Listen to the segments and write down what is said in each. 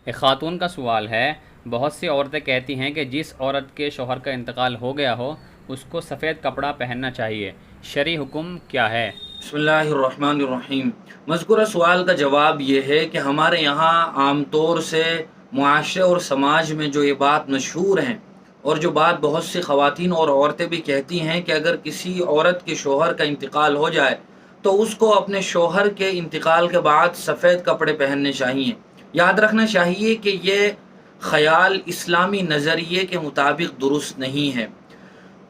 ایک خاتون کا سوال ہے، بہت سی عورتیں کہتی ہیں کہ جس عورت کے شوہر کا انتقال ہو گیا ہو اس کو سفید کپڑا پہننا چاہیے، شرعی حکم کیا ہے؟ بسم اللہ الرحمن الرحیم۔ مذکورہ سوال کا جواب یہ ہے کہ ہمارے یہاں عام طور سے معاشرے اور سماج میں جو یہ بات مشہور ہیں اور جو بات بہت سی خواتین اور عورتیں بھی کہتی ہیں کہ اگر کسی عورت کے شوہر کا انتقال ہو جائے تو اس کو اپنے شوہر کے انتقال کے بعد سفید کپڑے پہننے چاہیے۔ یاد رکھنا چاہیے کہ یہ خیال اسلامی نظریے کے مطابق درست نہیں ہے۔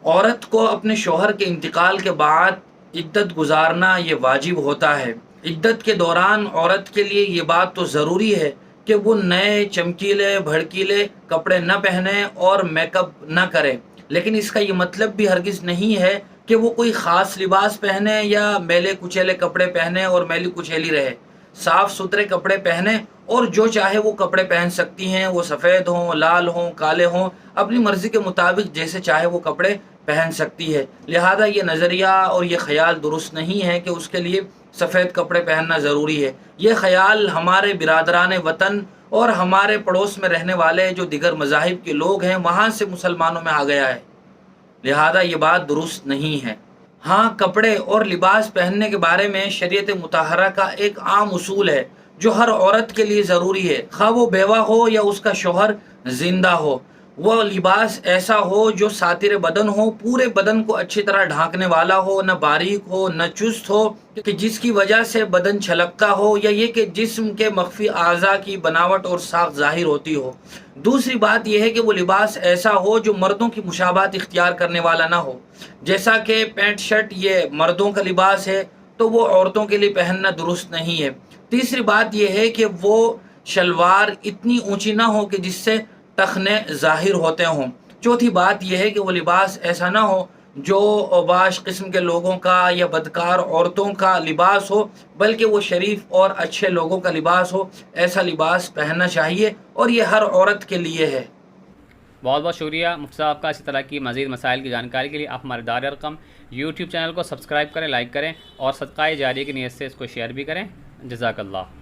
عورت کو اپنے شوہر کے انتقال کے بعد عدت گزارنا یہ واجب ہوتا ہے۔ عدت کے دوران عورت کے لیے یہ بات تو ضروری ہے کہ وہ نئے چمکیلے بھڑکیلے کپڑے نہ پہنے اور میک اپ نہ کرے، لیکن اس کا یہ مطلب بھی ہرگز نہیں ہے کہ وہ کوئی خاص لباس پہنے یا میلے کچیلے کپڑے پہنے اور میلی کچیلی رہے۔ صاف ستھرے کپڑے پہنے اور جو چاہے وہ کپڑے پہن سکتی ہیں، وہ سفید ہوں، لال ہوں، کالے ہوں، اپنی مرضی کے مطابق جیسے چاہے وہ کپڑے پہن سکتی ہے۔ لہذا یہ نظریہ اور یہ خیال درست نہیں ہے کہ اس کے لیے سفید کپڑے پہننا ضروری ہے۔ یہ خیال ہمارے برادران وطن اور ہمارے پڑوس میں رہنے والے جو دیگر مذاہب کے لوگ ہیں وہاں سے مسلمانوں میں آ گیا ہے، لہذا یہ بات درست نہیں ہے۔ ہاں، کپڑے اور لباس پہننے کے بارے میں شریعت مطہرہ کا ایک عام اصول ہے جو ہر عورت کے لیے ضروری ہے، خواہ وہ بیوہ ہو یا اس کا شوہر زندہ ہو۔ وہ لباس ایسا ہو جو ساتر بدن ہو، پورے بدن کو اچھی طرح ڈھانکنے والا ہو، نہ باریک ہو نہ چست ہو کہ جس کی وجہ سے بدن چھلکتا ہو، یا یہ کہ جسم کے مخفی اعضاء کی بناوٹ اور ساخت ظاہر ہوتی ہو۔ دوسری بات یہ ہے کہ وہ لباس ایسا ہو جو مردوں کی مشابہت اختیار کرنے والا نہ ہو، جیسا کہ پینٹ شرٹ یہ مردوں کا لباس ہے تو وہ عورتوں کے لیے پہننا درست نہیں ہے۔ تیسری بات یہ ہے کہ وہ شلوار اتنی اونچی نہ ہو کہ جس سے ٹخنے ظاہر ہوتے ہوں۔ چوتھی بات یہ ہے کہ وہ لباس ایسا نہ ہو جو اوباش قسم کے لوگوں کا یا بدکار عورتوں کا لباس ہو، بلکہ وہ شریف اور اچھے لوگوں کا لباس ہو۔ ایسا لباس پہننا چاہیے اور یہ ہر عورت کے لیے ہے۔ بہت بہت شکریہ مفتی صاحب کا۔ اسی طرح کی مزید مسائل کی جانکاری کے لیے آپ ہمارے دار ارقم یوٹیوب چینل کو سبسکرائب کریں، لائک کریں اور صدقہ جاریہ کی نیت سے اس کو شیئر بھی کریں۔ جزاک اللہ۔